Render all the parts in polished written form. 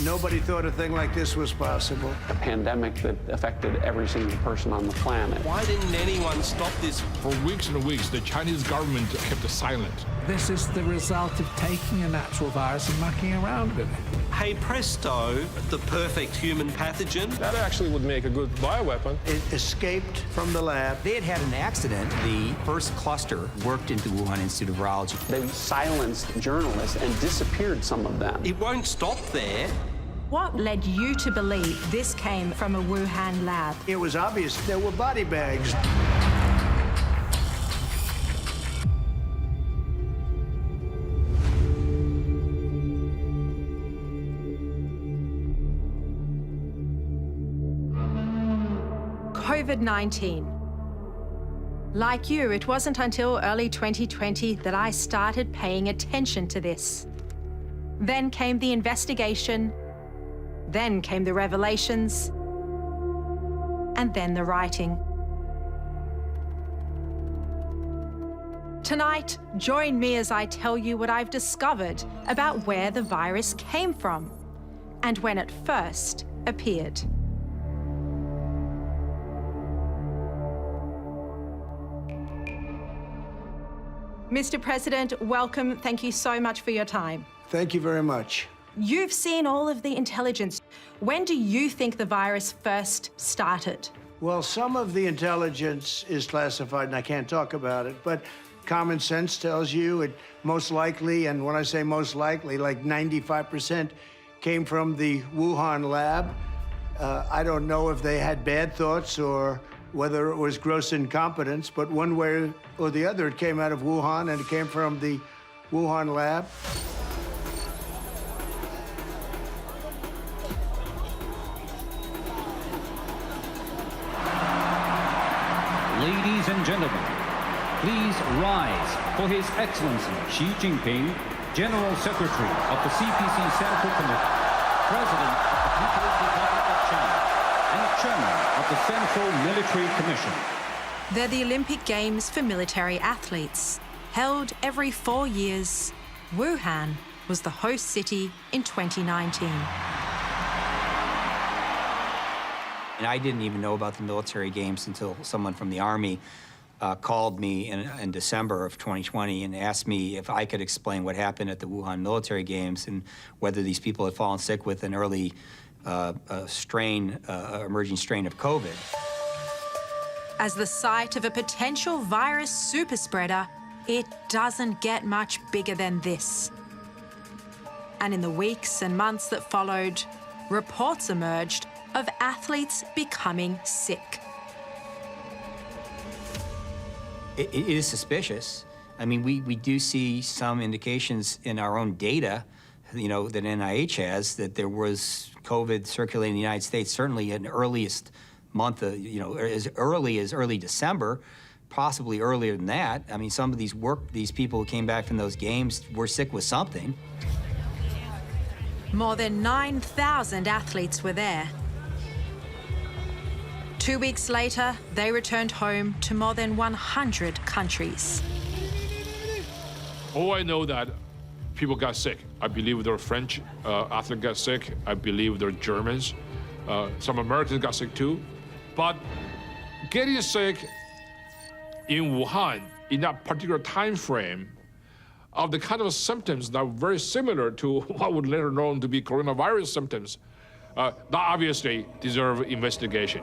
Nobody thought a thing like this was possible. A pandemic that affected every single person on the planet. Why didn't anyone stop this? For weeks and weeks, the Chinese government kept silent. This is the result of taking a natural virus and mucking around with it. Hey presto, the perfect human pathogen. That actually would make a good bioweapon. It escaped from the lab. They had an accident. The first cluster worked into the Wuhan Institute of Virology. They silenced journalists and disappeared some of them. It won't stop there. What led you to believe this came from a Wuhan lab? It was obvious there were body bags. COVID-19. Like you, it wasn't until early 2020 that I started paying attention to this. Then came the investigation, then came the revelations, and then the writing. Tonight, join me as I tell you what I've discovered about where the virus came from and when it first appeared. Mr. President, welcome. Thank you so much for your time. Thank you very much. You've seen all of the intelligence. When do you think the virus first started? Well, some of the intelligence is classified, and I can't talk about it, but common sense tells you it most likely, and when I say most likely, like 95% came from the Wuhan lab. I don't know if they had bad thoughts or whether it was gross incompetence, but one way or the other, it came out of Wuhan, and it came from the Wuhan lab. Ladies and gentlemen, please rise for His Excellency Xi Jinping, General Secretary of the CPC Central Committee, President of the People's Republic of China, and Chairman of the Central Military Commission. They're the Olympic Games for military athletes. Held every 4 years, Wuhan was the host city in 2019. And I didn't even know about the military games until someone from the Army called me in December of 2020 and asked me if I could explain what happened at the Wuhan military games and whether these people had fallen sick with an early emerging strain of COVID. As the site of a potential virus superspreader, it doesn't get much bigger than this. And in the weeks and months that followed, reports emerged of athletes becoming sick. It is suspicious. I mean, we do see some indications in our own data, you know, that NIH has, that there was COVID circulating in the United States, certainly in the earliest month of, you know, as early as early December, possibly earlier than that. I mean, some of these people who came back from those games were sick with something. More than 9,000 athletes were there. 2 weeks later, they returned home to more than 100 countries. Oh, I know that people got sick. I believe there were French athletes got sick. I believe there were Germans. Some Americans got sick too. But getting sick in Wuhan in that particular time frame of the kind of symptoms that were very similar to what would later known to be coronavirus symptoms, that obviously deserve investigation.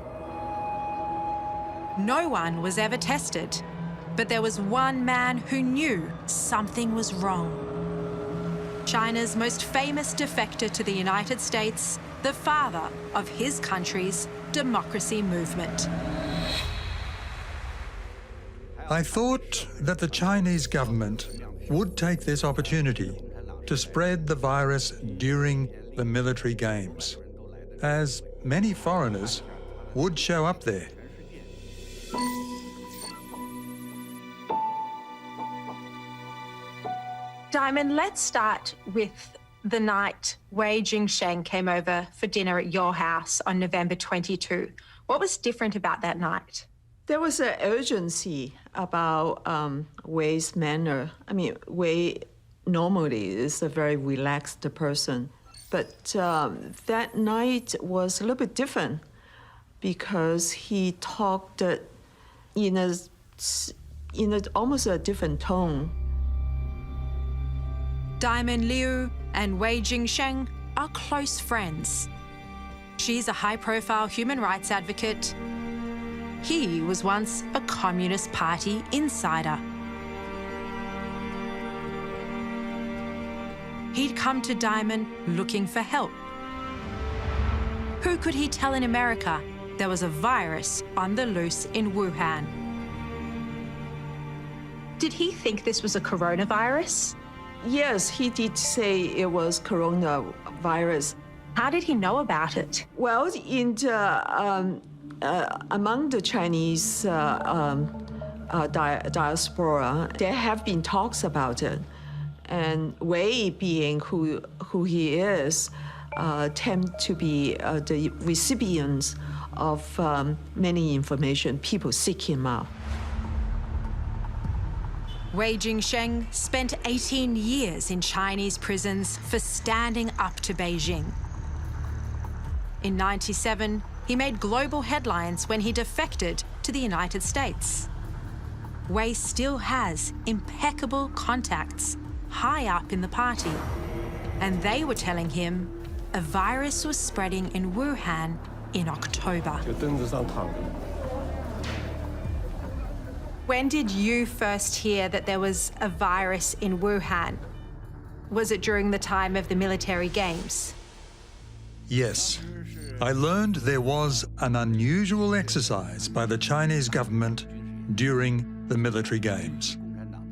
No one was ever tested, but there was one man who knew something was wrong. China's most famous defector to the United States, the father of his country's democracy movement. I thought that the Chinese government would take this opportunity to spread the virus during the military games, as many foreigners would show up there. Diamond, let's start with the night Wei Jingsheng came over for dinner at your house on November 22. What was different about that night? There was an urgency about Wei's manner. I mean, Wei normally is a very relaxed person. But that night was a little bit different because he talked in almost a different tone. Diamond Liu and Wei Jingsheng are close friends. She's a high-profile human rights advocate. He was once a Communist Party insider. He'd come to Diamond looking for help. Who could he tell in America there was a virus on the loose in Wuhan? Did he think this was a coronavirus? Yes, he did say it was coronavirus. How did he know about it? Well, among the Chinese diaspora, there have been talks about it. And Wei, being who he is, tend to be the recipients of many information. People seek him out. Wei Jingsheng spent 18 years in Chinese prisons for standing up to Beijing. In '97, he made global headlines when he defected to the United States. Wei still has impeccable contacts high up in the party, and they were telling him a virus was spreading in Wuhan in October. When did you first hear that there was a virus in Wuhan? Was it during the time of the military games? Yes. I learned there was an unusual exercise by the Chinese government during the military games.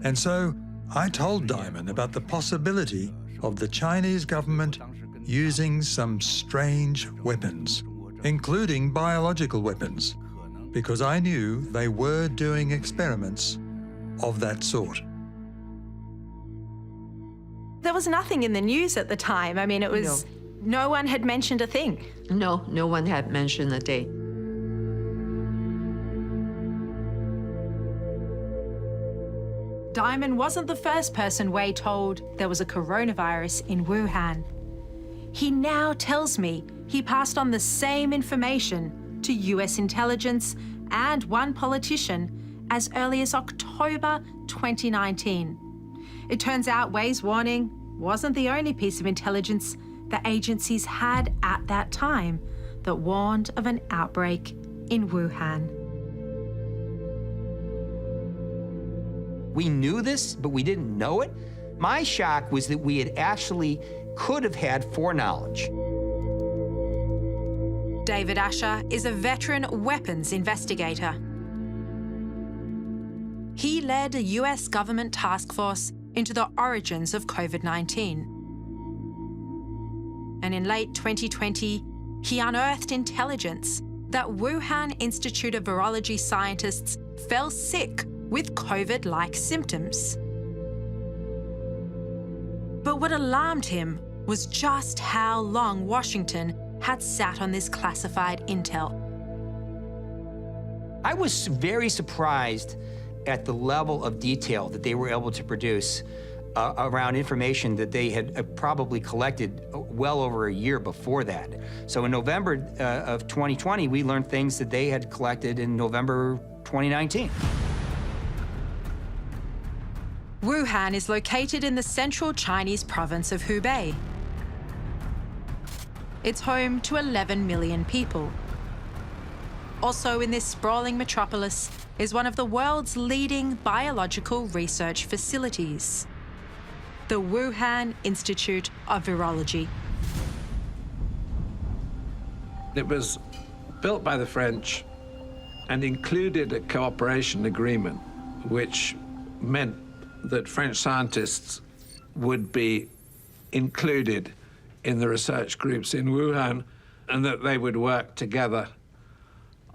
And so I told Diamond about the possibility of the Chinese government using some strange weapons, including biological weapons, because I knew they were doing experiments of that sort. There was nothing in the news at the time. I mean, it was... No one had mentioned a thing. No, no one had mentioned a date. Diamond wasn't the first person Wei told there was a coronavirus in Wuhan. He now tells me he passed on the same information to US intelligence and one politician as early as October 2019. It turns out Wei's warning wasn't the only piece of intelligence the agencies had at that time that warned of an outbreak in Wuhan. We knew this, but we didn't know it. My shock was that we had actually could have had foreknowledge. David Asher is a veteran weapons investigator. He led a US government task force into the origins of COVID-19. And in late 2020, he unearthed intelligence that Wuhan Institute of Virology scientists fell sick with COVID-like symptoms. But what alarmed him was just how long Washington had sat on this classified intel. I was very surprised at the level of detail that they were able to produce around information that they had probably collected well over a year before that. So in November of 2020, we learned things that they had collected in November 2019. Wuhan is located in the central Chinese province of Hubei. It's home to 11 million people. Also in this sprawling metropolis is one of the world's leading biological research facilities, the Wuhan Institute of Virology. It was built by the French and included a cooperation agreement, which meant that French scientists would be included in the research groups in Wuhan and that they would work together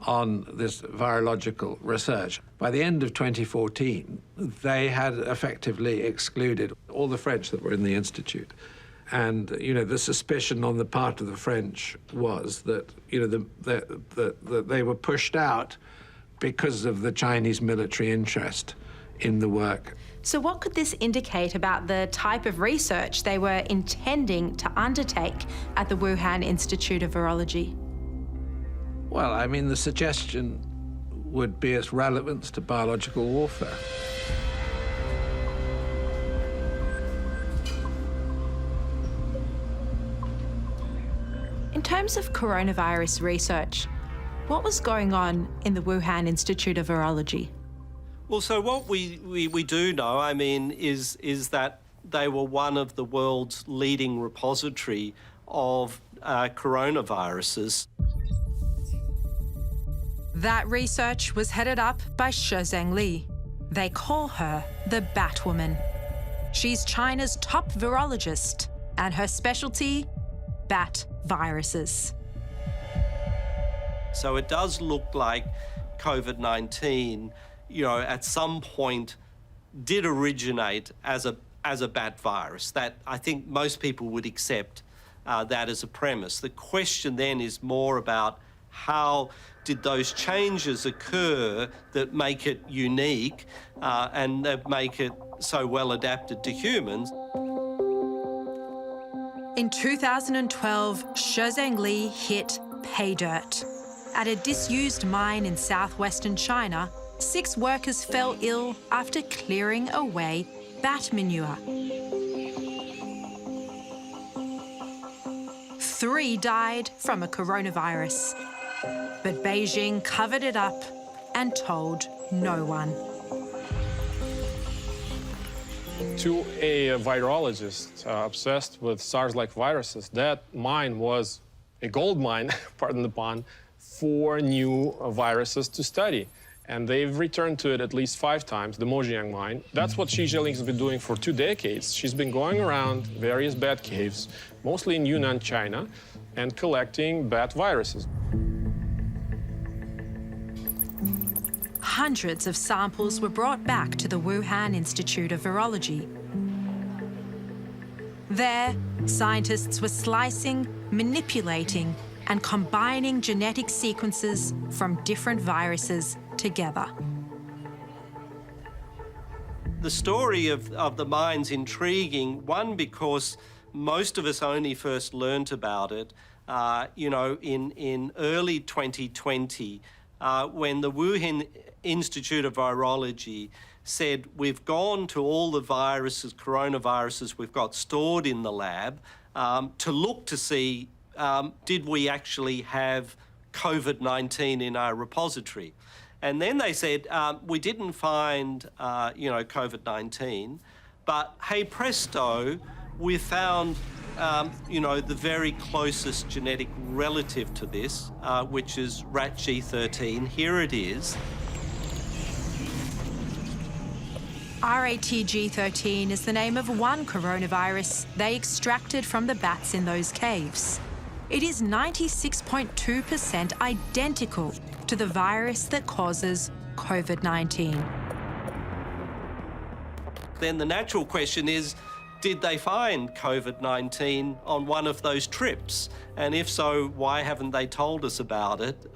on this virological research. By the end of 2014, they had effectively excluded all the French that were in the Institute. And, the suspicion on the part of the French was that, that they were pushed out because of the Chinese military interest in the work. So what could this indicate about the type of research they were intending to undertake at the Wuhan Institute of Virology? Well, I mean, the suggestion would be its relevance to biological warfare. In terms of coronavirus research, what was going on in the Wuhan Institute of Virology? Well, so what we do know, I mean, is that they were one of the world's leading repository of coronaviruses. That research was headed up by Shozheng Li. They call her the Batwoman. She's China's top virologist, and her specialty, bat viruses. So it does look like COVID-19, at some point did originate as a bat virus. That I think most people would accept that as a premise. The question then is more about how did those changes occur that make it unique and that make it so well adapted to humans. In 2012, Shozheng Li hit pay dirt. At a disused mine in southwestern China, 6 workers fell ill after clearing away bat manure. 3 died from a coronavirus. But Beijing covered it up and told no one. To a virologist obsessed with SARS-like viruses, that mine was a gold mine, pardon the pun, for new viruses to study. And they've returned to it at least 5 times, the Mojiang mine. That's what Xi Jinping has been doing for 2 decades. She's been going around various bat caves, mostly in Yunnan, China, and collecting bat viruses. Hundreds of samples were brought back to the Wuhan Institute of Virology. There, scientists were slicing, manipulating, and combining genetic sequences from different viruses together. The story of the mine's intriguing, one, because most of us only first learnt about it, in early 2020, when the Wuhan Institute of Virology said, we've gone to all the coronaviruses we've got stored in the lab to look to see, did we actually have COVID-19 in our repository? And then they said, we didn't find, COVID-19, but hey presto, we found, the very closest genetic relative to this, which is rat G13. Here it is. RATG13 is the name of one coronavirus they extracted from the bats in those caves. It is 96.2% identical to the virus that causes COVID-19. Then the natural question is, did they find COVID-19 on one of those trips? And if so, why haven't they told us about it?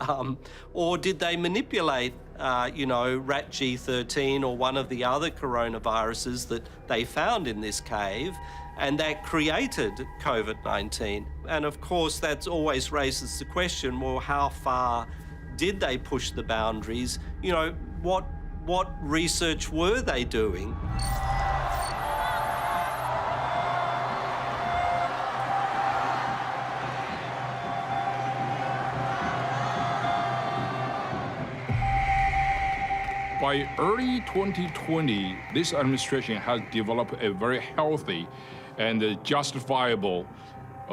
Or did they manipulate, rat G13 or one of the other coronaviruses that they found in this cave, and that created COVID-19? And of course, that always raises the question, well, how far did they push the boundaries? What research were they doing? By early 2020, this administration has developed a very healthy and justifiable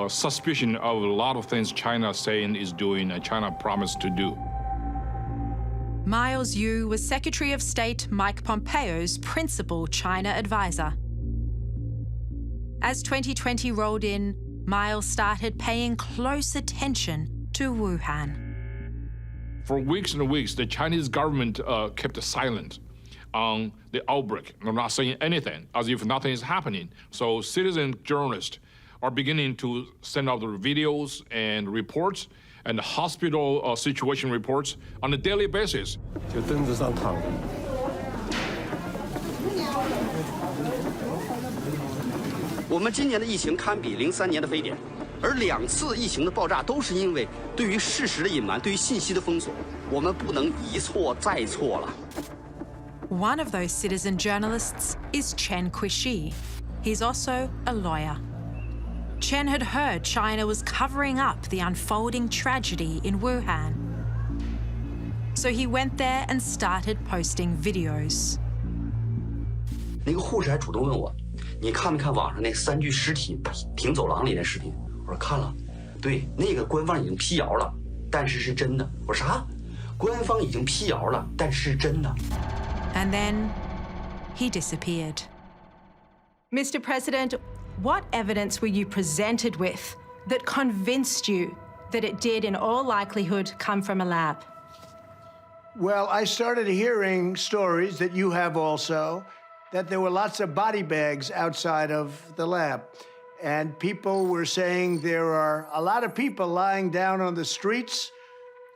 suspicion of a lot of things China is saying is doing and China promised to do. Miles Yu was Secretary of State Mike Pompeo's principal China advisor. As 2020 rolled in, Miles started paying close attention to Wuhan. For weeks and weeks, the Chinese government kept silent on the outbreak. They're not saying anything, as if nothing is happening. So citizen journalists are beginning to send out their videos and reports and hospital situation reports on a daily basis. 我们今年的疫情堪比03年的非典，而2次疫情的爆炸都是因为对于事实的隐瞒，对于信息的封锁。我们不能一错再错了。 One of those citizen journalists is Chen Qiushi. He's also a lawyer. Chen had heard China was covering up the unfolding tragedy in Wuhan. So he went there and started posting videos. 那个护士还主动问我，你看没看网上那3具尸体停走廊里的视频？我说看了，对，那个官方已经辟谣了，但是是真的。我说啥？官方已经辟谣了，但是是真的。 And then he disappeared. Mr. President, what evidence were you presented with that convinced you that it did, in all likelihood, come from a lab? Well, I started hearing stories that you have also, that there were lots of body bags outside of the lab. And people were saying there are a lot of people lying down on the streets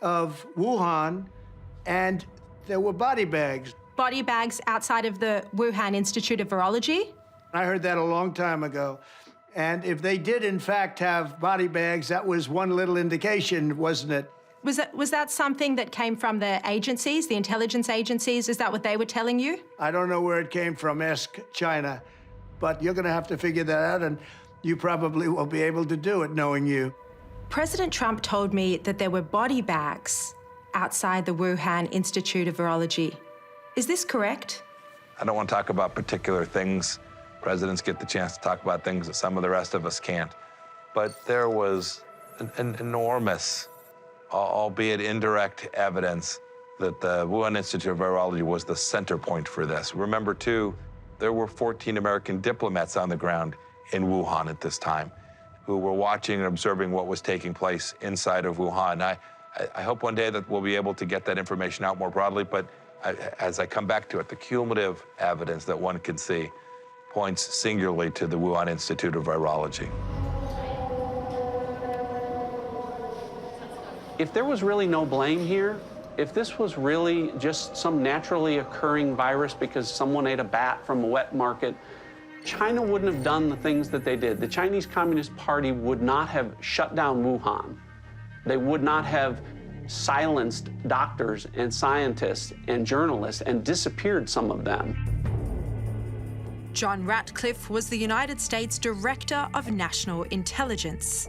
of Wuhan, and there were body bags. Body bags outside of the Wuhan Institute of Virology? I heard that a long time ago. And if they did, in fact, have body bags, that was one little indication, wasn't it? Was that something that came from the agencies, the intelligence agencies? Is that what they were telling you? I don't know where it came from. Ask China. But you're going to have to figure that out, and you probably won't be able to do it, knowing you. President Trump told me that there were body bags outside the Wuhan Institute of Virology. Is this correct? I don't want to talk about particular things. Presidents get the chance to talk about things that some of the rest of us can't. But there was an enormous, albeit indirect, evidence that the Wuhan Institute of Virology was the center point for this. Remember, too, there were 14 American diplomats on the ground in Wuhan at this time who were watching and observing what was taking place inside of Wuhan. I hope one day that we'll be able to get that information out more broadly, but as I come back to it, the cumulative evidence that one could see points singularly to the Wuhan Institute of Virology. If there was really no blame here, if this was really just some naturally occurring virus because someone ate a bat from a wet market, China wouldn't have done the things that they did. The Chinese Communist Party would not have shut down Wuhan. They would not have silenced doctors and scientists and journalists and disappeared some of them. John Ratcliffe was the United States Director of National Intelligence,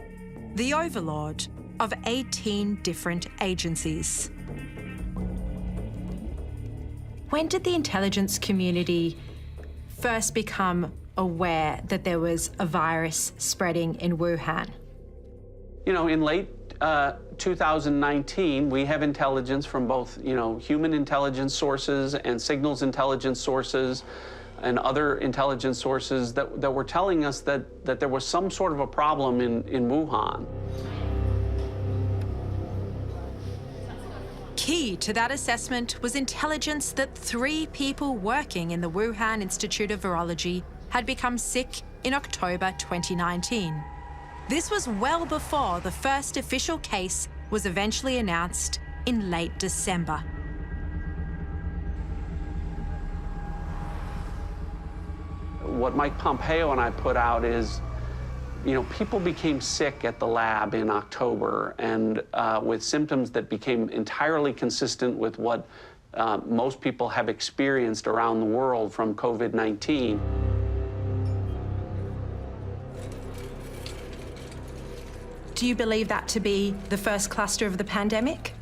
the overlord of 18 different agencies. When did the intelligence community first become aware that there was a virus spreading in Wuhan? You know, in late 2019, we have intelligence from both, human intelligence sources and signals intelligence sources and other intelligence sources that were telling us that there was some sort of a problem in Wuhan. Key to that assessment was intelligence that 3 people working in the Wuhan Institute of Virology had become sick in October 2019. This was well before the first official case was eventually announced in late December. What Mike Pompeo and I put out is, people became sick at the lab in October and with symptoms that became entirely consistent with what most people have experienced around the world from COVID-19. Do you believe that to be the first cluster of the pandemic?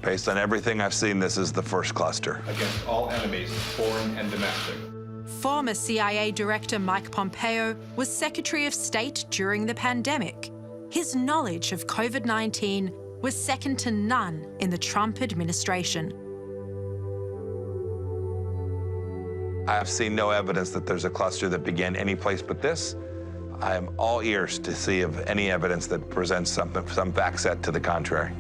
Based on everything I've seen, this is the first cluster. Against all enemies, foreign and domestic. Former CIA Director Mike Pompeo was Secretary of State during the pandemic. His knowledge of COVID-19 was second to none in the Trump administration. I have seen no evidence that there's a cluster that began any place but this. I am all ears to see of any evidence that presents some fact set to the contrary.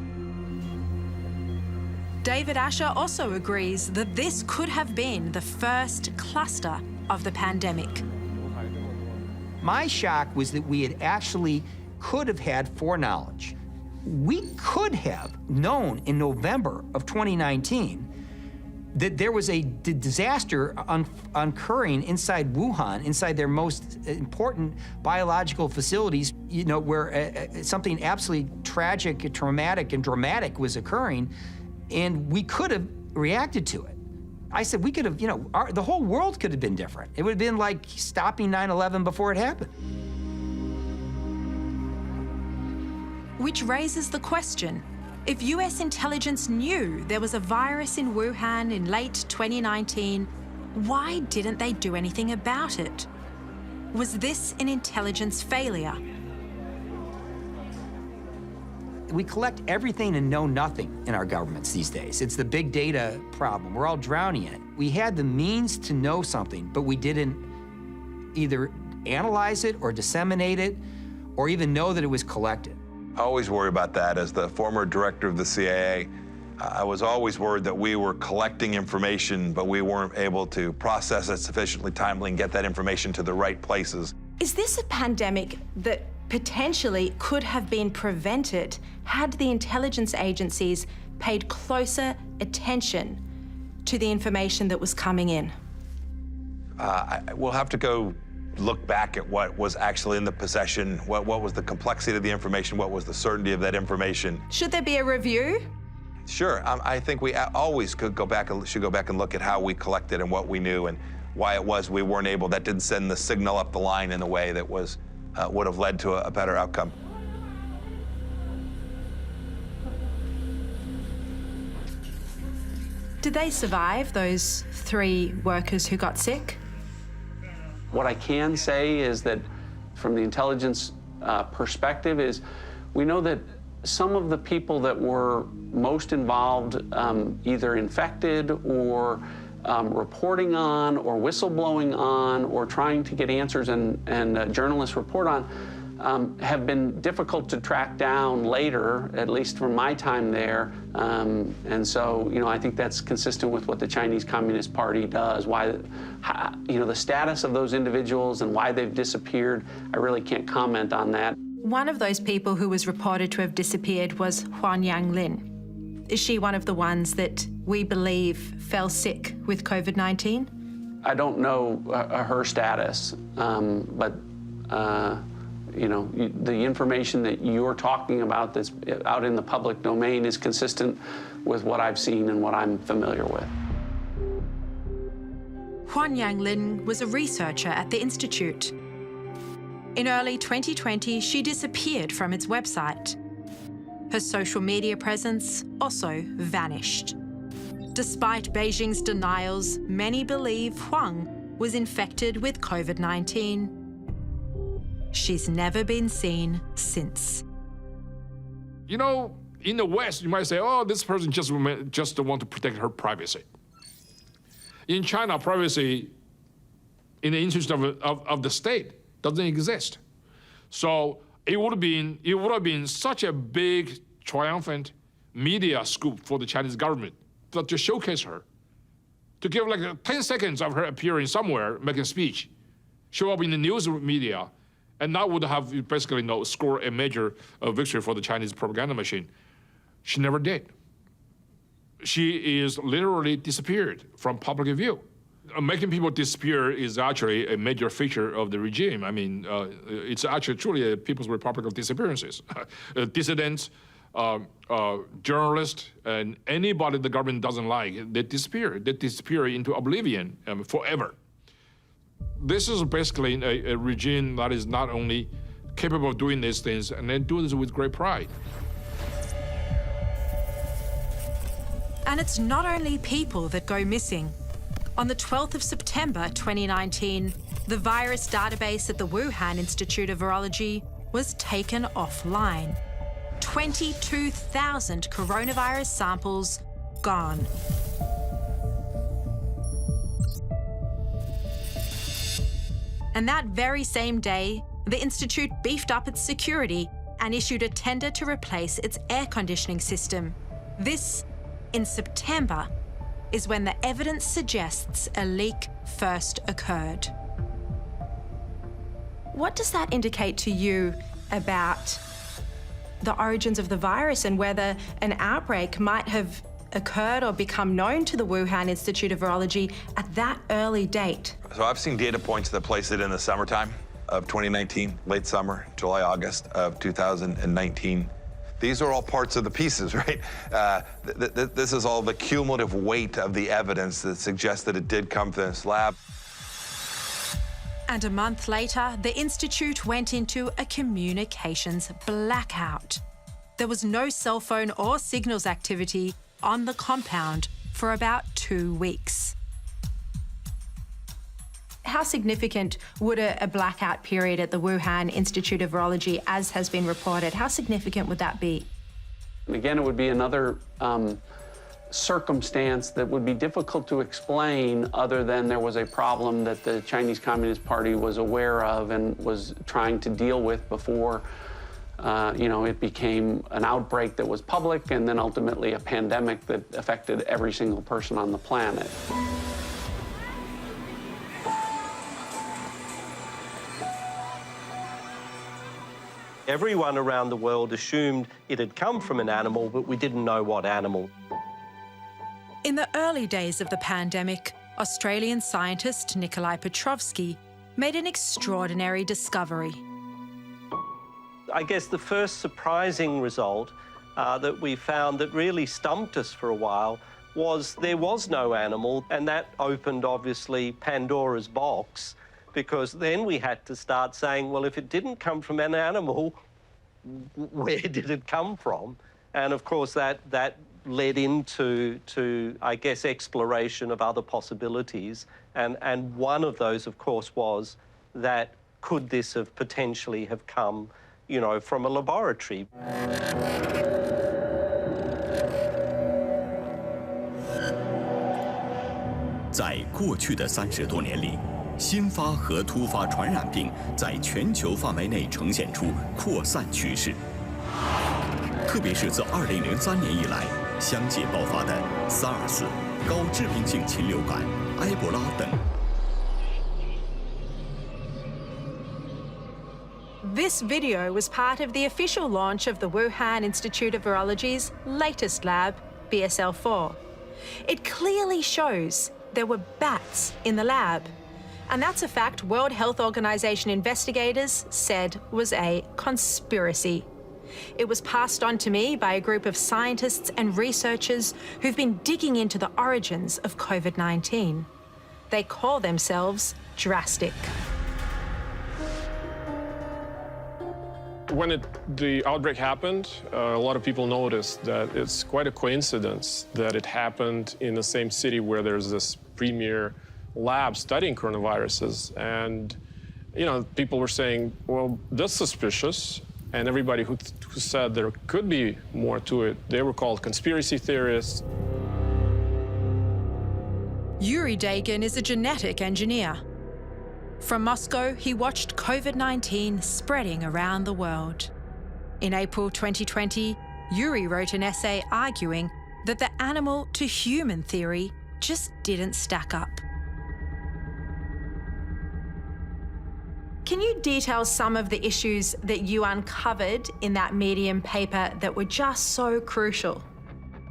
David Asher also agrees that this could have been the first cluster of the pandemic. My shock was that we had actually could have had foreknowledge. We could have known in November of 2019 that there was a disaster occurring inside Wuhan, inside their most important biological facilities, you know, where something absolutely tragic, traumatic, and dramatic was occurring, and we could have reacted to it. I said we could have, you know, the whole world could have been different. It would have been like stopping 9/11 before it happened. Which raises the question, if US intelligence knew there was a virus in Wuhan in late 2019, why didn't they do anything about it? Was this an intelligence failure? We collect everything and know nothing in our governments these days. It's the big data problem. We're all drowning in it. We had the means to know something, but we didn't either analyze it or disseminate it or even know that it was collected. I always worry about that. As the former director of the CIA, I was always worried that we were collecting information, but we weren't able to process it sufficiently timely and get that information to the right places. Is this a pandemic that potentially could have been prevented had the intelligence agencies paid closer attention to the information that was coming in? We'll have to go look back at what was actually in the possession, what was the complexity of the information, what was the certainty of that information. Should there be a review? Sure, I think we always should go back and look at how we collected and what we knew and why it was we weren't able, that didn't send the signal up the line in a way that was, would have led to a better outcome. Did they survive, those 3 workers who got sick? What I can say is that from the intelligence perspective is we know that some of the people that were most involved, either infected or reporting on or whistleblowing on or trying to get answers and journalists report on, have been difficult to track down later, at least from my time there. And so, you know, I think that's consistent with what the Chinese Communist Party does. Why, you know, the status of those individuals and why they've disappeared, I really can't comment on that. One of those people who was reported to have disappeared was Huan Yanglin. Is she one of the ones that we believe fell sick with COVID-19? I don't know her status, but you know, the information that you're talking about that's out in the public domain is consistent with what I've seen and what I'm familiar with. Huan Yanglin was a researcher at the Institute. In early 2020, she disappeared from its website. Her social media presence also vanished. Despite Beijing's denials, many believe Huang was infected with COVID-19. She's never been seen since. You know, in the West, you might say, oh, this person just want to protect her privacy. In China, privacy in the interest of the state doesn't exist. So it would have been such a big, triumphant media scoop for the Chinese government to showcase her, to give like 10 seconds of her appearing somewhere, making a speech, show up in the news media, and that would have basically scored a major victory for the Chinese propaganda machine. She never did. She is literally disappeared from public view. Making people disappear is actually a major feature of the regime. I mean, it's actually truly a People's Republic of disappearances. Dissidents, journalists, and anybody the government doesn't like, they disappear. They disappear into oblivion forever. This is basically a regime that is not only capable of doing these things, and they do this with great pride. And it's not only people that go missing. On the 12th of September 2019, the virus database at the Wuhan Institute of Virology was taken offline. 22,000 coronavirus samples gone. And that very same day, the Institute beefed up its security and issued a tender to replace its air conditioning system. This, in September, is when the evidence suggests a leak first occurred. What does that indicate to you about the origins of the virus and whether an outbreak might have occurred or become known to the Wuhan Institute of Virology at that early date? So I've seen data points that place it in the summertime of 2019, late summer, July, August of 2019. These are all parts of the pieces, right? This is all the cumulative weight of the evidence that suggests that it did come from this lab. And a month later, the Institute went into a communications blackout. There was no cell phone or signals activity on the compound for about 2 weeks. How significant would a blackout period at the Wuhan Institute of Virology, as has been reported, how significant would that be? And again, it would be another circumstance that would be difficult to explain other than there was a problem that the Chinese Communist Party was aware of and was trying to deal with before it became an outbreak that was public and then ultimately a pandemic that affected every single person on the planet. Everyone around the world assumed it had come from an animal, but we didn't know what animal. In the early days of the pandemic, Australian scientist Nikolai Petrovsky made an extraordinary discovery. I guess the first surprising result that we found that really stumped us for a while was there was no animal, and that opened, obviously, Pandora's box, because then we had to start saying, well, if it didn't come from an animal, where did it come from? And, of course, that led into, I guess, exploration of other possibilities. And one of those, of course, was that could this have potentially have come, from a laboratory? 在过去的30多年里，新发和突发传染病在全球范围内呈现出扩散趋势，特别是自2003年以来相继爆发的 SARS、高致病性禽流感、埃博拉等。 This video was part of the official launch of the Wuhan Institute of Virology's latest lab, BSL-4. It clearly shows there were bats in the lab. And that's a fact World Health Organization investigators said was a conspiracy. It was passed on to me by a group of scientists and researchers who've been digging into the origins of COVID-19. They call themselves Drastic. When the outbreak happened, a lot of people noticed that it's quite a coincidence that it happened in the same city where there's this premier lab studying coronaviruses. And, people were saying, well, that's suspicious. And everybody who said there could be more to it, they were called conspiracy theorists. Yuri Dagan is a genetic engineer. From Moscow, he watched COVID-19 spreading around the world. In April 2020, Yuri wrote an essay arguing that the animal-to-human theory just didn't stack up. Can you detail some of the issues that you uncovered in that Medium paper that were just so crucial?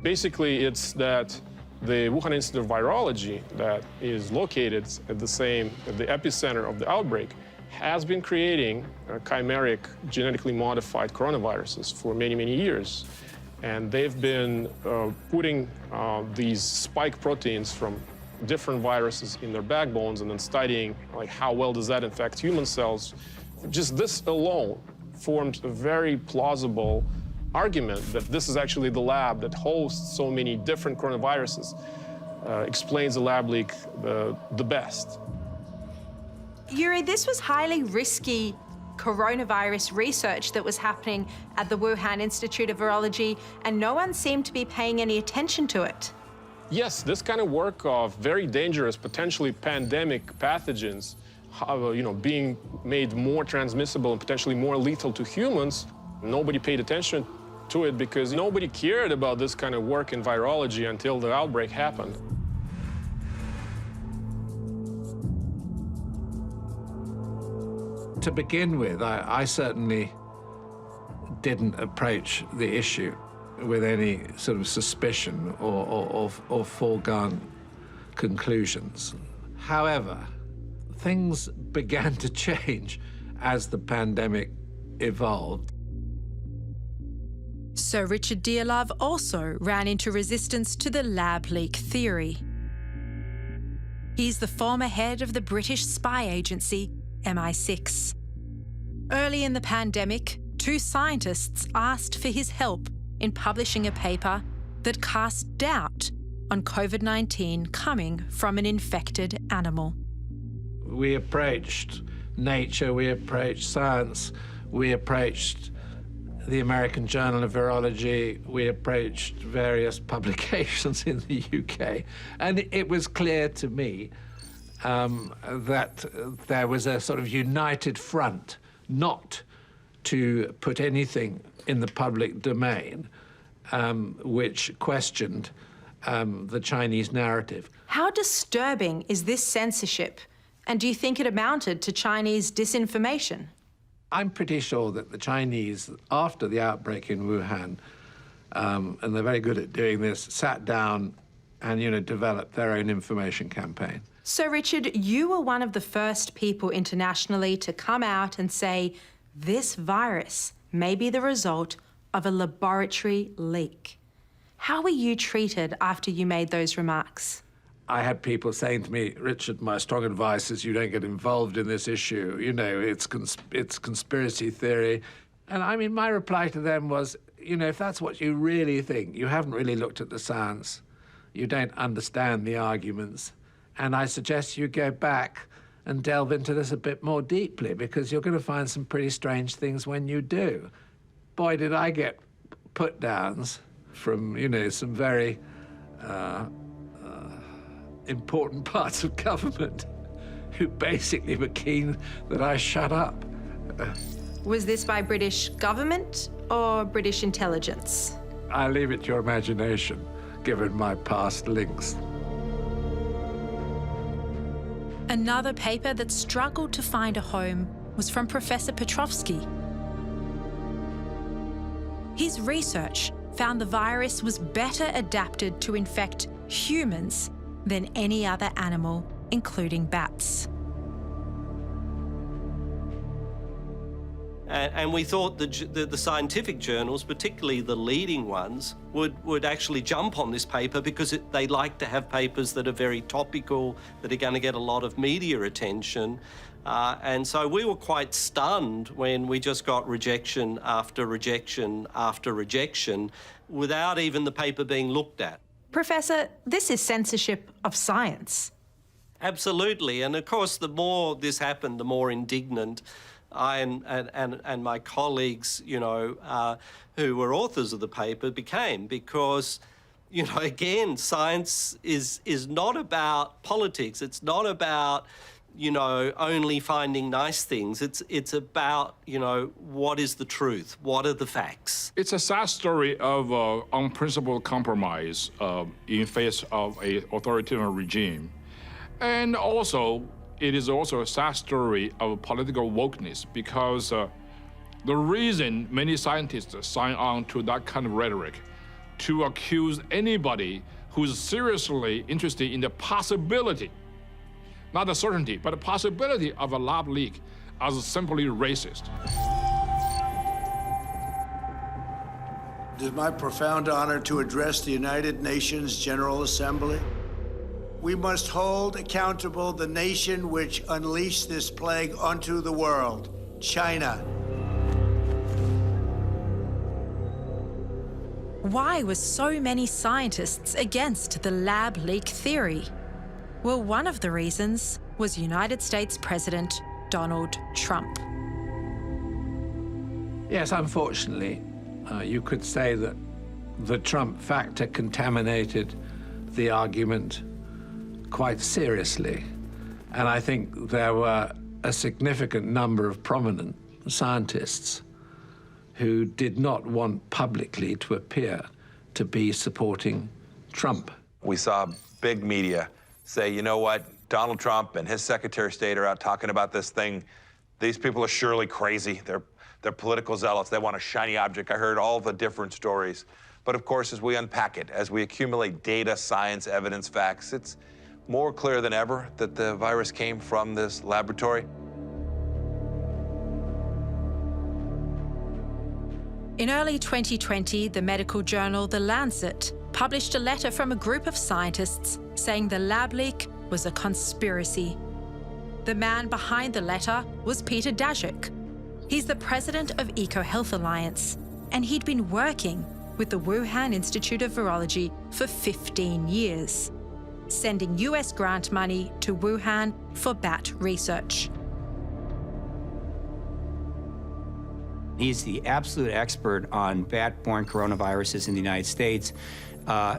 Basically, it's that the Wuhan Institute of Virology, that is located at the epicenter of the outbreak, has been creating chimeric, genetically modified coronaviruses for many, many years. And they've been putting these spike proteins from different viruses in their backbones and then studying how well does that infect human cells. Just this alone formed a very plausible argument that this is actually the lab that hosts so many different coronaviruses, explains the lab leak the best. Yuri, this was highly risky coronavirus research that was happening at the Wuhan Institute of Virology, and no one seemed to be paying any attention to it. Yes, this kind of work of very dangerous, potentially pandemic pathogens, being made more transmissible and potentially more lethal to humans, nobody paid attention to it because nobody cared about this kind of work in virology until the outbreak happened. To begin with, I certainly didn't approach the issue with any sort of suspicion or foregone conclusions. However, things began to change as the pandemic evolved. So Richard Dearlove also ran into resistance to the lab leak theory. He's the former head of the British spy agency, MI6. Early in the pandemic, 2 scientists asked for his help in publishing a paper that cast doubt on COVID-19 coming from an infected animal. We approached Nature, we approached Science, we approached the American Journal of Virology, we approached various publications in the UK, and it was clear to me that there was a sort of united front not to put anything in the public domain which questioned the Chinese narrative. How disturbing is this censorship? And do you think it amounted to Chinese disinformation? I'm pretty sure that the Chinese, after the outbreak in Wuhan, and they're very good at doing this, sat down and, developed their own information campaign. So, Richard, you were one of the first people internationally to come out and say this virus may be the result of a laboratory leak. How were you treated after you made those remarks? I had people saying to me, Richard, my strong advice is you don't get involved in this issue. It's conspiracy theory. And I mean, my reply to them was, if that's what you really think, you haven't really looked at the science. You don't understand the arguments. And I suggest you go back and delve into this a bit more deeply, because you're going to find some pretty strange things when you do. Boy, did I get put-downs from, some very important parts of government who basically were keen that I shut up. Was this by British government or British intelligence? I leave it to your imagination, given my past links. Another paper that struggled to find a home was from Professor Petrovsky. His research found the virus was better adapted to infect humans than any other animal, including bats. And we thought the scientific journals, particularly the leading ones, would actually jump on this paper because they like to have papers that are very topical, that are going to get a lot of media attention. And so we were quite stunned when we just got rejection after rejection after rejection without even the paper being looked at. Professor, this is censorship of science. Absolutely. And of course, the more this happened, the more indignant I and my colleagues, who were authors of the paper became, because, again, science is not about politics. It's not about, only finding nice things. It's about, what is the truth? What are the facts? It's a sad story of unprincipled compromise in face of an authoritarian regime. And also, it is also a sad story of political wokeness, because the reason many scientists sign on to that kind of rhetoric, to accuse anybody who's seriously interested in the possibility, not the certainty, but the possibility of a lab leak, as simply racist. It is my profound honor to address the United Nations General Assembly. We must hold accountable the nation which unleashed this plague onto the world, China. Why were so many scientists against the lab leak theory? Well, one of the reasons was United States President Donald Trump. Yes, unfortunately, you could say that the Trump factor contaminated the argument quite seriously. And I think there were a significant number of prominent scientists who did not want publicly to appear to be supporting Trump. We saw big media say, you know what, Donald Trump and his Secretary of State are out talking about this thing. These people are surely crazy. They're political zealots. They want a shiny object. I heard all the different stories. But of course, as we unpack it, as we accumulate data, science, evidence, facts, it's more clear than ever that the virus came from this laboratory. In early 2020, the medical journal The Lancet published a letter from a group of scientists saying the lab leak was a conspiracy. The man behind the letter was Peter Daszak. He's the president of EcoHealth Alliance, and he'd been working with the Wuhan Institute of Virology for 15 years, sending US grant money to Wuhan for bat research. He's the absolute expert on bat-borne coronaviruses in the United States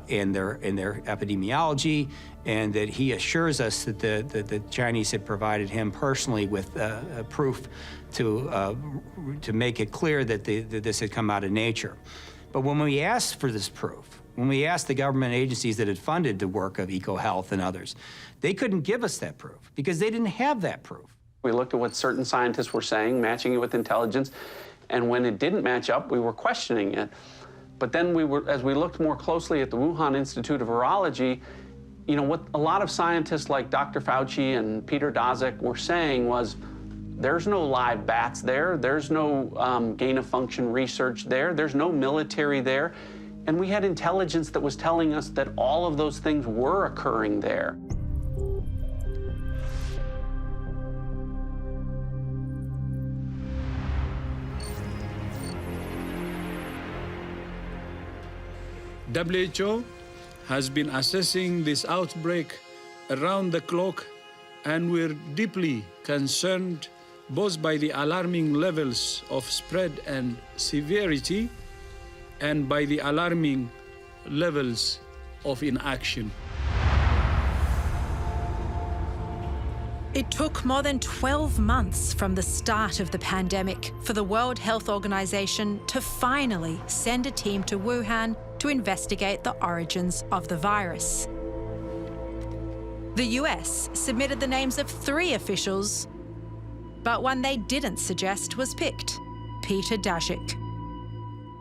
in their epidemiology, and that he assures us that the Chinese had provided him personally with proof to make it clear that this had come out of nature. But when we asked for this proof, when we asked the government agencies that had funded the work of EcoHealth and others, they couldn't give us that proof because they didn't have that proof. We looked at what certain scientists were saying, matching it with intelligence, and when it didn't match up, we were questioning it. But then as we looked more closely at the Wuhan Institute of Virology, you know, what a lot of scientists like Dr. Fauci and Peter Daszak were saying was, there's no live bats there, there's no gain-of-function research there, there's no military there, and we had intelligence that was telling us that all of those things were occurring there. WHO has been assessing this outbreak around the clock, and we're deeply concerned both by the alarming levels of spread and severity and by the alarming levels of inaction. It took more than 12 months from the start of the pandemic for the World Health Organization to finally send a team to Wuhan to investigate the origins of the virus. The US submitted the names of 3 officials, but one they didn't suggest was picked, Peter Daszak.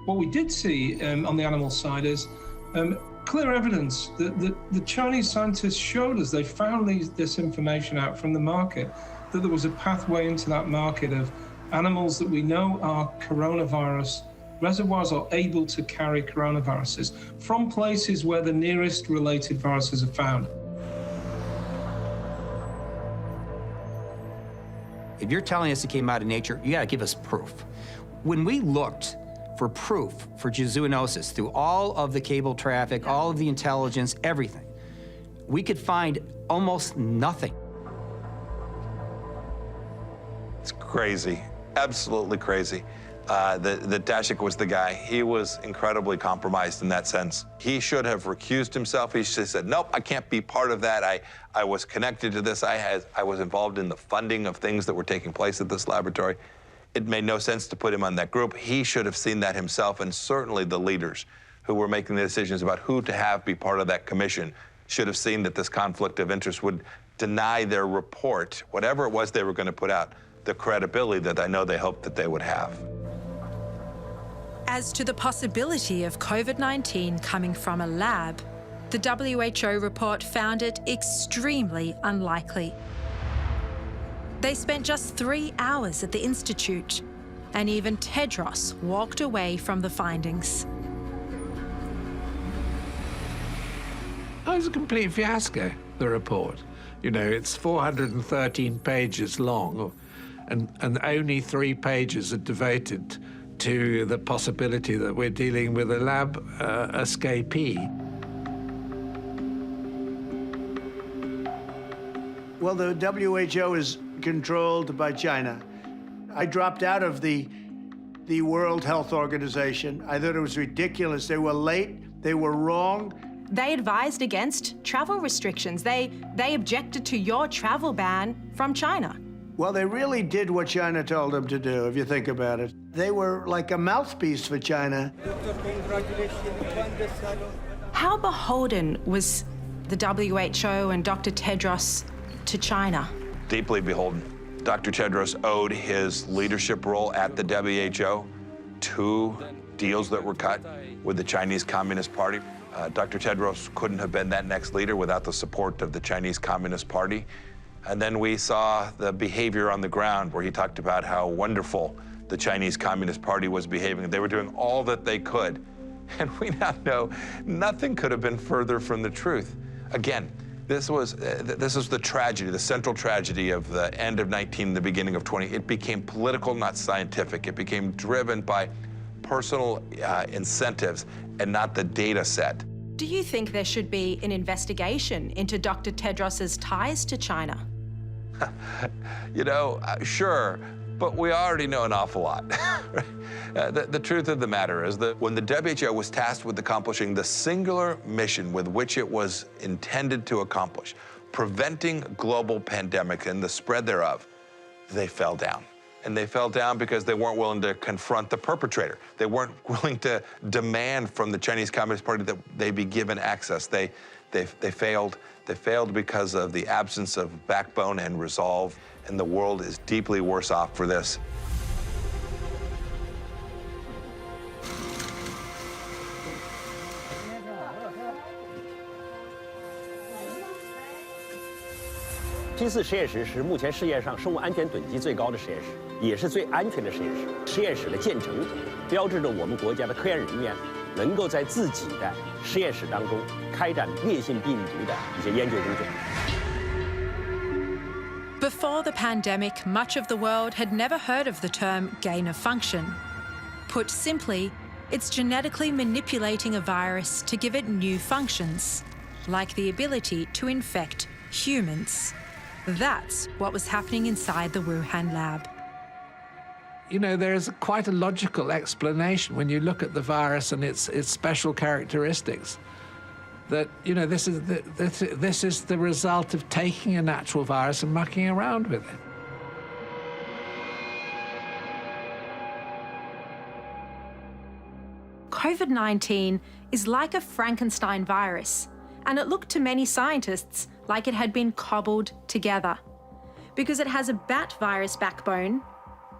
What we did see on the animal side is clear evidence that the Chinese scientists showed us. They found this information out from the market, that there was a pathway into that market of animals that we know are coronavirus reservoirs, are able to carry coronaviruses from places where the nearest related viruses are found. If you're telling us it came out of nature, you gotta give us proof. When we looked for proof for zoonosis through all of the cable traffic, all of the intelligence, everything, we could find almost nothing. It's crazy, absolutely crazy. That Daszak was the guy. He was incredibly compromised in that sense. He should have recused himself. He should have said, nope, I can't be part of that. I was connected to this. I was involved in the funding of things that were taking place at this laboratory. It made no sense to put him on that group. He should have seen that himself, and certainly the leaders who were making the decisions about who to have be part of that commission should have seen that this conflict of interest would deny their report, whatever it was they were going to put out, the credibility that I know they hoped that they would have. As to the possibility of COVID-19 coming from a lab, the WHO report found it extremely unlikely. They spent just 3 hours at the Institute, and even Tedros walked away from the findings. Oh, it was a complete fiasco, the report. You know, it's 413 pages long, and only 3 pages are devoted to the possibility that we're dealing with a lab escapee. Well, the WHO is controlled by China. I dropped out of the World Health Organization. I thought it was ridiculous. They were late, they were wrong. They advised against travel restrictions. They objected to your travel ban from China. Well, they really did what China told them to do, if you think about it. They were like a mouthpiece for China. How beholden was the WHO and Dr. Tedros to China? Deeply beholden. Dr. Tedros owed his leadership role at the WHO to deals that were cut with the Chinese Communist Party. Dr. Tedros couldn't have been that next leader without the support of the Chinese Communist Party. And then we saw the behavior on the ground where he talked about how wonderful the Chinese Communist Party was behaving. They were doing all that they could. And we now know nothing could have been further from the truth. Again, this was the tragedy, the central tragedy of the end of 19, the beginning of 20. It became political, not scientific. It became driven by personal incentives and not the data set. Do you think there should be an investigation into Dr. Tedros's ties to China? You know, sure, but we already know an awful lot. The truth of the matter is that when the WHO was tasked with accomplishing the singular mission with which it was intended to accomplish, preventing global pandemic and the spread thereof, they fell down. And they fell down because they weren't willing to confront the perpetrator. They weren't willing to demand from the Chinese Communist Party that they be given access. They failed. They failed because of the absence of backbone and resolve, and the world is deeply worse off for this. P4实验室是目前世界上生物安全等级最高的实验室，也是最安全的实验室。实验室的建成，标志着我们国家的科研人员能够在自己的实验室当中开展烈性病毒的一些研究工作。Before the pandemic, much of the world had never heard of the term gain of function. Put simply, it's genetically manipulating a virus to give it new functions, like the ability to infect humans. That's what was happening inside the Wuhan lab. You know, there's quite a logical explanation when you look at the virus and its special characteristics. That, you know, this is the result of taking a natural virus and mucking around with it. COVID-19 is like a Frankenstein virus, and it looked to many scientists like it had been cobbled together, because it has a bat virus backbone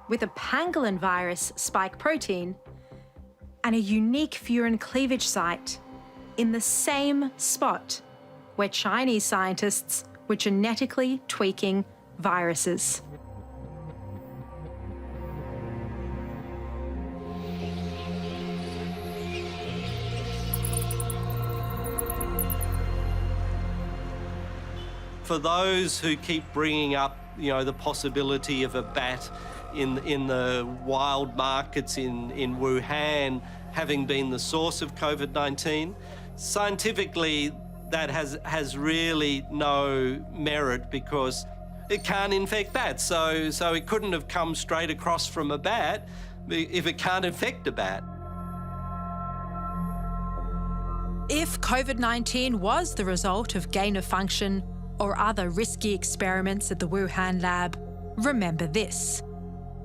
with a pangolin virus spike protein and a unique furin cleavage site in the same spot where Chinese scientists were genetically tweaking viruses. For those who keep bringing up, you know, the possibility of a bat in the wild markets in Wuhan having been the source of COVID-19, scientifically that has really no merit because it can't infect bats. So it couldn't have come straight across from a bat if it can't infect a bat. If COVID-19 was the result of gain of function or other risky experiments at the Wuhan lab, remember this: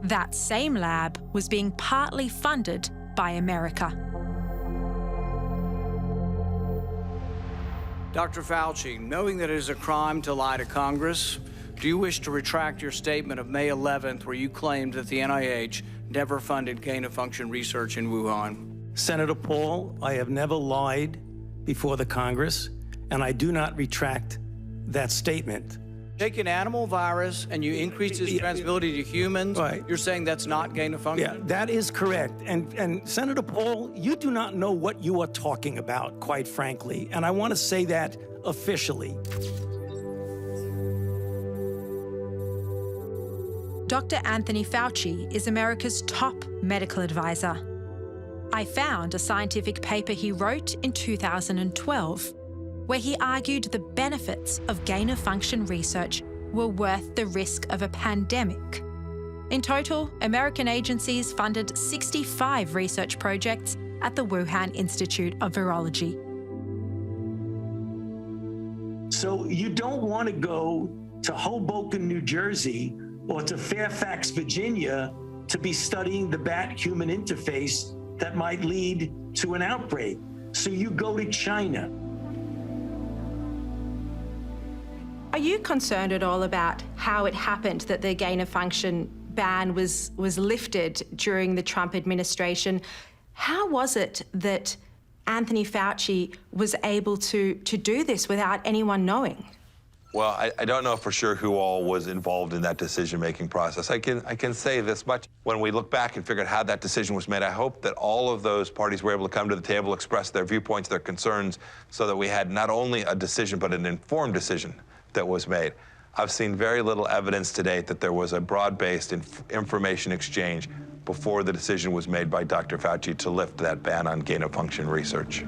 that same lab was being partly funded by America. Dr. Fauci, knowing that it is a crime to lie to Congress, do you wish to retract your statement of May 11th where you claimed that the NIH never funded gain-of-function research in Wuhan? Senator Paul, I have never lied before the Congress, and I do not retract that statement. Take an animal virus and you increase its transmissibility to humans, right. You're saying that's not gain-of-function? Yeah, that is correct. And Senator Paul, you do not know what you are talking about, quite frankly, and I want to say that officially. Dr. Anthony Fauci is America's top medical advisor. I found a scientific paper he wrote in 2012 where he argued the benefits of gain-of-function research were worth the risk of a pandemic. In total, American agencies funded 65 research projects at the Wuhan Institute of Virology. So you don't want to go to Hoboken, New Jersey, or to Fairfax, Virginia, to be studying the bat-human interface that might lead to an outbreak. So you go to China. Are you concerned at all about how it happened that the gain-of-function ban was lifted during the Trump administration? How was it that Anthony Fauci was able to do this without anyone knowing? Well, I don't know for sure who all was involved in that decision-making process. I can say this much. When we look back and figure out how that decision was made, I hope that all of those parties were able to come to the table, express their viewpoints, their concerns, so that we had not only a decision, but an informed decision that was made. I've seen very little evidence to date that there was a broad-based information exchange before the decision was made by Dr. Fauci to lift that ban on gain-of-function research.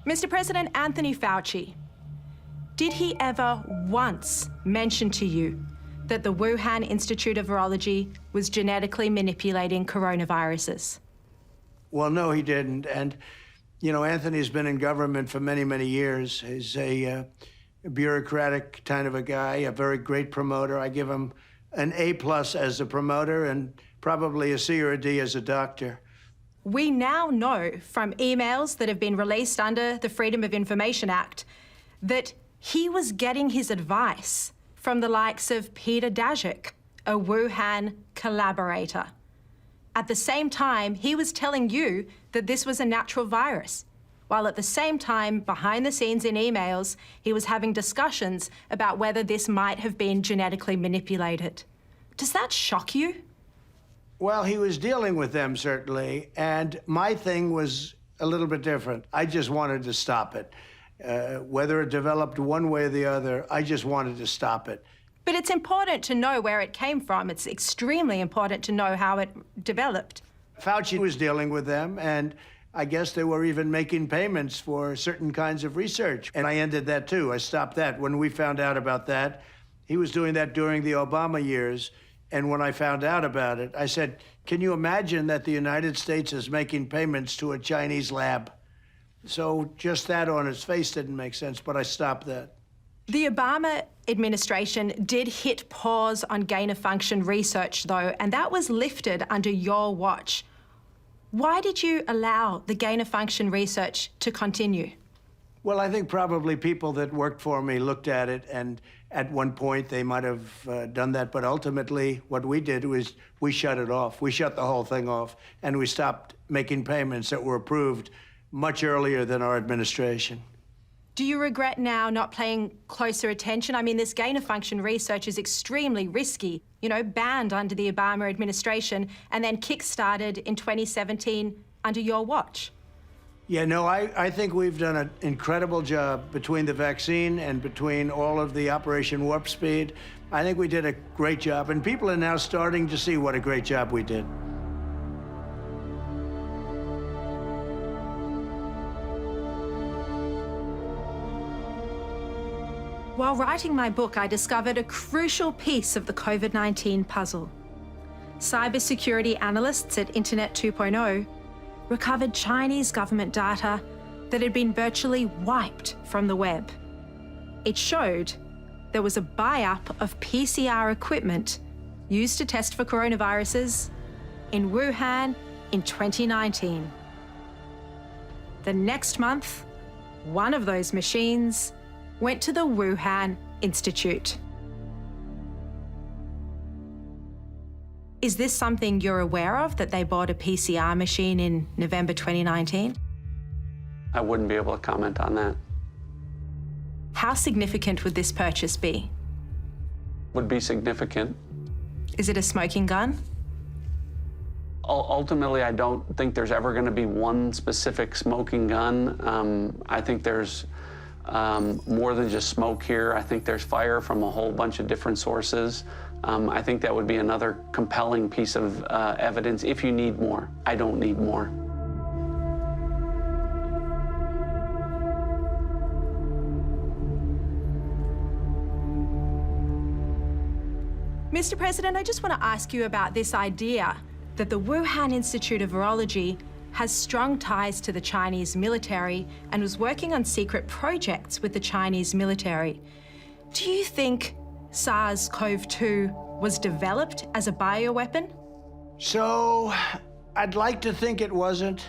Mr. President, Anthony Fauci, did he ever once mention to you that the Wuhan Institute of Virology was genetically manipulating coronaviruses? Well, no, he didn't. And, you know, Anthony's been in government for many, many years. He's a bureaucratic kind of a guy, a very great promoter. I give him an A+ as a promoter and probably a C or a D as a doctor. We now know from emails that have been released under the Freedom of Information Act that he was getting his advice from the likes of Peter Daszak, a Wuhan collaborator. At the same time, he was telling you that this was a natural virus, while at the same time, behind the scenes in emails, he was having discussions about whether this might have been genetically manipulated. Does that shock you? Well, he was dealing with them, certainly, and my thing was a little bit different. I just wanted to stop it. Whether it developed one way or the other, I just wanted to stop it. But it's important to know where it came from. It's extremely important to know how it developed. Fauci was dealing with them, and I guess they were even making payments for certain kinds of research. And I ended that, too. I stopped that. When we found out about that, he was doing that during the Obama years. And when I found out about it, I said, can you imagine that the United States is making payments to a Chinese lab? So just that on its face didn't make sense, but I stopped that. The Obama administration did hit pause on gain-of-function research, though, and that was lifted under your watch. Why did you allow the gain-of-function research to continue? Well, I think probably people that worked for me looked at it, and at one point they might have done that, but ultimately what we did was we shut it off. We shut the whole thing off, and we stopped making payments that were approved much earlier than our administration. Do you regret now not paying closer attention? I mean, this gain-of-function research is extremely risky, you know, banned under the Obama administration and then kick-started in 2017 under your watch. Yeah, no, I think we've done an incredible job between the vaccine and between all of the Operation Warp Speed. I think we did a great job, and people are now starting to see what a great job we did. While writing my book, I discovered a crucial piece of the COVID-19 puzzle. Cybersecurity analysts at Internet 2.0 recovered Chinese government data that had been virtually wiped from the web. It showed there was a buy-up of PCR equipment used to test for coronaviruses in Wuhan in 2019. The next month, one of those machines went to the Wuhan Institute. Is this something you're aware of, that they bought a PCR machine in November 2019? I wouldn't be able to comment on that. How significant would this purchase be? Would be significant. Is it a smoking gun? Ultimately, I don't think there's ever going to be one specific smoking gun. I think there's more than just smoke here. I think there's fire from a whole bunch of different sources. I think that would be another compelling piece of evidence if you need more. I don't need more. Mr. President, I just want to ask you about this idea that the Wuhan Institute of Virology has strong ties to the Chinese military and was working on secret projects with the Chinese military. Do you think SARS-CoV-2 was developed as a bioweapon? So, I'd like to think it wasn't,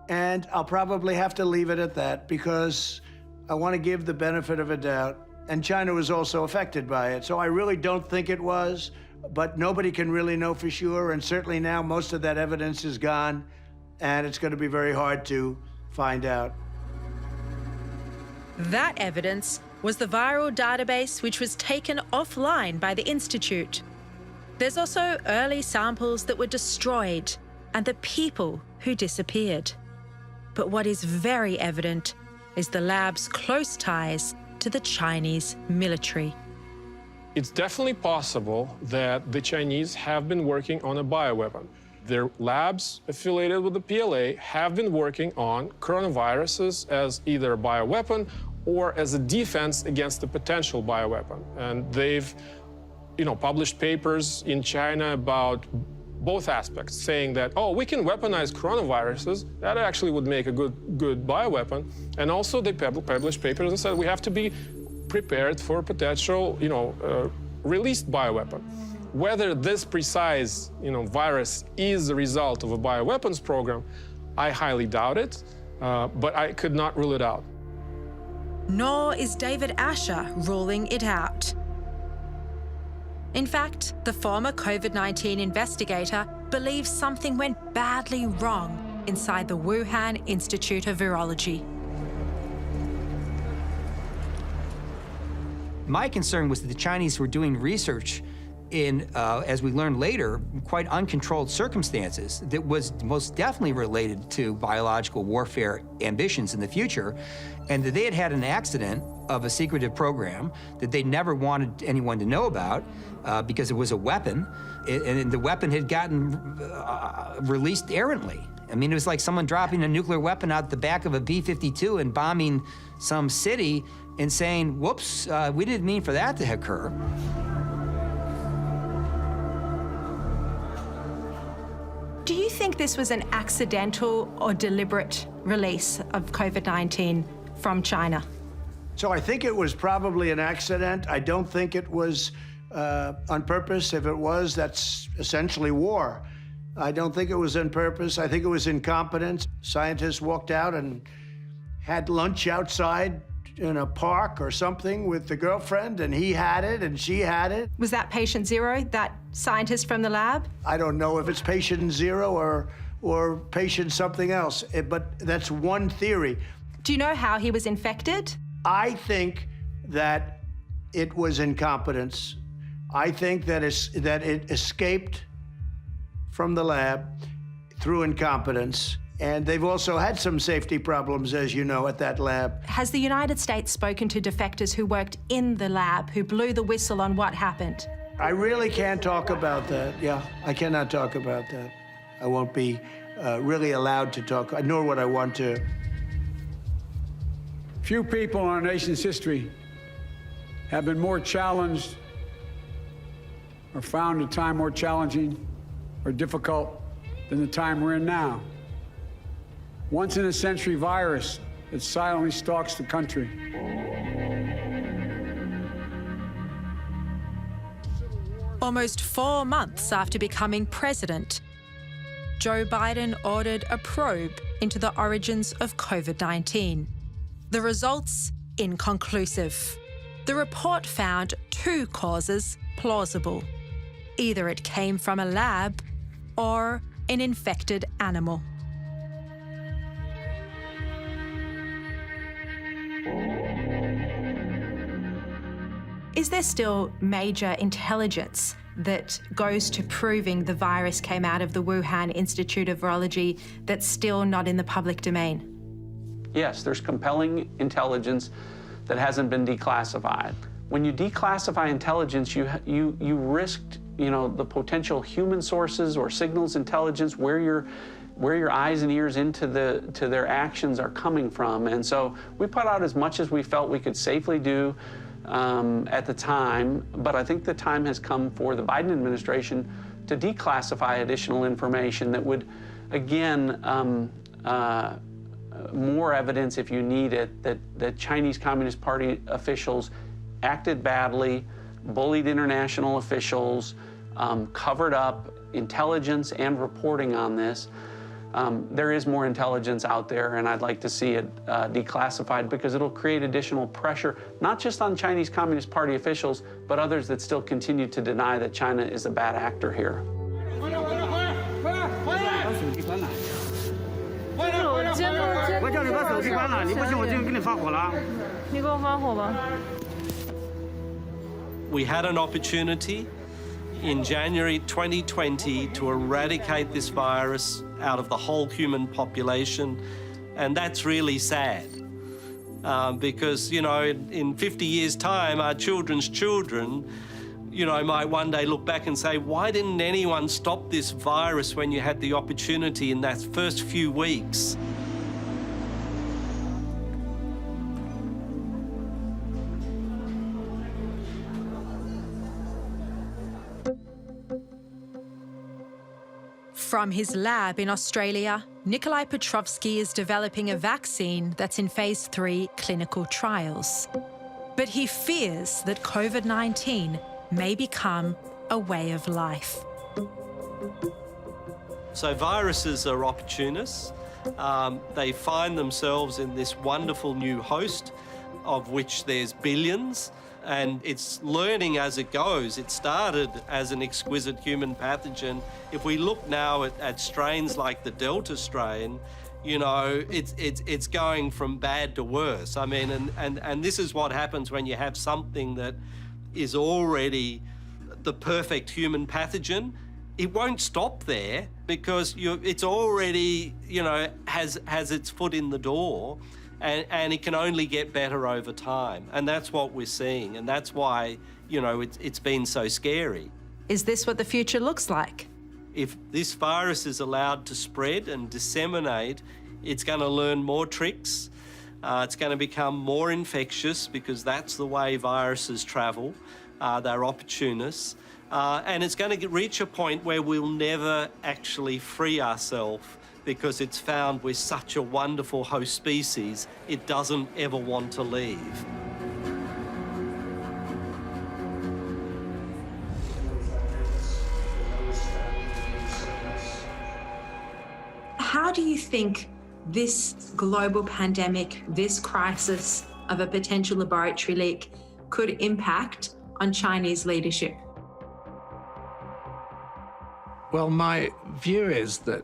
and I'll probably have to leave it at that because I want to give the benefit of a doubt. and China was also affected by it. So I really don't think it was, but nobody can really know for sure, and certainly now most of that evidence is gone, and it's going to be very hard to find out. That evidence was the viral database which was taken offline by the Institute. There's also early samples that were destroyed and the people who disappeared. But what is very evident is the lab's close ties to the Chinese military. It's definitely possible that the Chinese have been working on a bioweapon. Their labs affiliated with the PLA have been working on coronaviruses as either a bioweapon or as a defense against a potential bioweapon. And they've, published papers in China about both aspects, saying that, oh, we can weaponize coronaviruses. That actually would make a good bioweapon. And also they published papers that said we have to be prepared for potential, released bioweapon. Whether this precise, virus is the result of a bioweapons program, I highly doubt it, but I could not rule it out. Nor is David Asher ruling it out. In fact, the former COVID-19 investigator believes something went badly wrong inside the Wuhan Institute of Virology. My concern was that the Chinese were doing research in, as we learned later, quite uncontrolled circumstances that was most definitely related to biological warfare ambitions in the future, and that they had had an accident of a secretive program that they never wanted anyone to know about because it was a weapon, and the weapon had gotten released errantly. I mean, it was like someone dropping a nuclear weapon out the back of a B-52 and bombing some city and saying, whoops, we didn't mean for that to occur. Do you think this was an accidental or deliberate release of COVID-19 from China? So I think it was probably an accident. I don't think it was on purpose. If it was, that's essentially war. I don't think it was on purpose. I think it was incompetence. Scientists walked out and had lunch outside in a park or something with the girlfriend, and he had it and she had it. Was that patient zero, that scientist from the lab? I don't know if it's patient zero or patient something else, but that's one theory. Do you know how he was infected? I think that it was incompetence. I think that it escaped from the lab through incompetence. And they've also had some safety problems, as you know, at that lab. Has the United States spoken to defectors who worked in the lab, who blew the whistle on what happened? I really can't talk about that. Yeah, I cannot talk about that. I won't be really allowed to talk, nor would I want to. Few people in our nation's history have been more challenged or found a time more challenging or difficult than the time we're in now. Once-in-a-century virus that silently stalks the country. Almost 4 months after becoming president, Joe Biden ordered a probe into the origins of COVID-19. The results inconclusive. The report found 2 causes plausible. Either it came from a lab or an infected animal. Is there still major intelligence that goes to proving the virus came out of the Wuhan Institute of Virology that's still not in the public domain? Yes, there's compelling intelligence that hasn't been declassified. When you declassify intelligence, you risked, the potential human sources or signals intelligence, where your eyes and ears to their actions are coming from. And so we put out as much as we felt we could safely do at the time, but I think the time has come for the Biden administration to declassify additional information that would, again, more evidence if you need it, that Chinese Communist Party officials acted badly, bullied international officials, covered up intelligence and reporting on this. there is more intelligence out there, and I'd like to see it declassified because it'll create additional pressure, not just on Chinese Communist Party officials, but others that still continue to deny that China is a bad actor here. We had an opportunity in January 2020 to eradicate this virus out of the whole human population, and that's really sad. Because, you know, in 50 years' time, our children's children, you know, might one day look back and say, why didn't anyone stop this virus when you had the opportunity in that first few weeks? From his lab in Australia, Nikolai Petrovsky is developing a vaccine that's in phase 3 clinical trials. But he fears that COVID-19 may become a way of life. So viruses are opportunists. They find themselves in this wonderful new host, of which there's billions, and it's learning as it goes. It started as an exquisite human pathogen. If we look now at strains like the Delta strain, you know, it's going from bad to worse. I mean, and this is what happens when you have something that is already the perfect human pathogen. It won't stop there because it's already, you know, has its foot in the door. And it can only get better over time. And that's what we're seeing. And that's why, you know, it's been so scary. Is this what the future looks like? If this virus is allowed to spread and disseminate, it's going to learn more tricks. It's going to become more infectious because that's the way viruses travel. They're opportunists. And it's going to reach a point where we'll never actually free ourselves because it's found we're such a wonderful host species, it doesn't ever want to leave. How do you think this global pandemic, this crisis of a potential laboratory leak could impact on Chinese leadership? Well, my view is that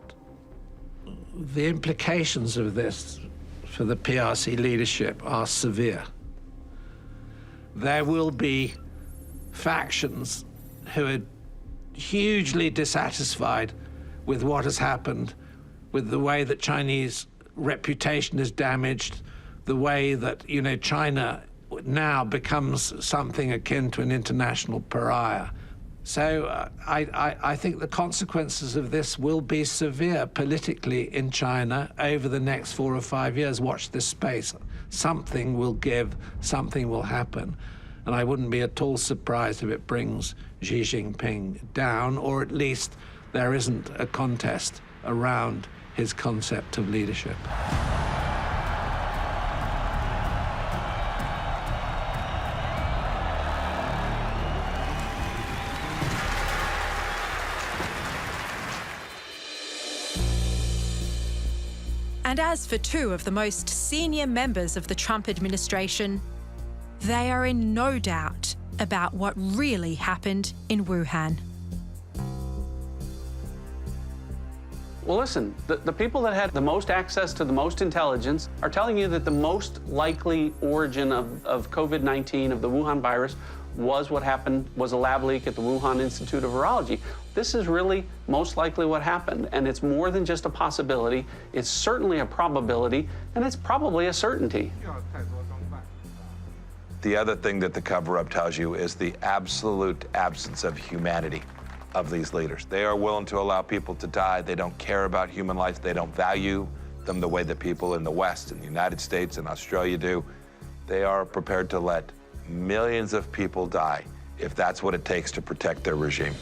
the implications of this for the PRC leadership are severe. There will be factions who are hugely dissatisfied with what has happened, with the way that Chinese reputation is damaged, the way that, you know, China now becomes something akin to an international pariah. So I think the consequences of this will be severe politically in China over the next 4 or 5 years. Watch this space. Something will give, something will happen. And I wouldn't be at all surprised if it brings Xi Jinping down, or at least there isn't a contest around his concept of leadership. And as for two of the most senior members of the Trump administration, they are in no doubt about what really happened in Wuhan. Well, listen, the people that had the most access to the most intelligence are telling you that the most likely origin of COVID-19, of the Wuhan virus, was what happened, was a lab leak at the Wuhan Institute of Virology. This is really most likely what happened, and it's more than just a possibility. It's certainly a probability, and it's probably a certainty. The other thing that the cover-up tells you is the absolute absence of humanity of these leaders. They are willing to allow people to die. They don't care about human life. They don't value them the way that people in the West, in the United States and Australia do. They are prepared to let millions of people die if that's what it takes to protect their regime.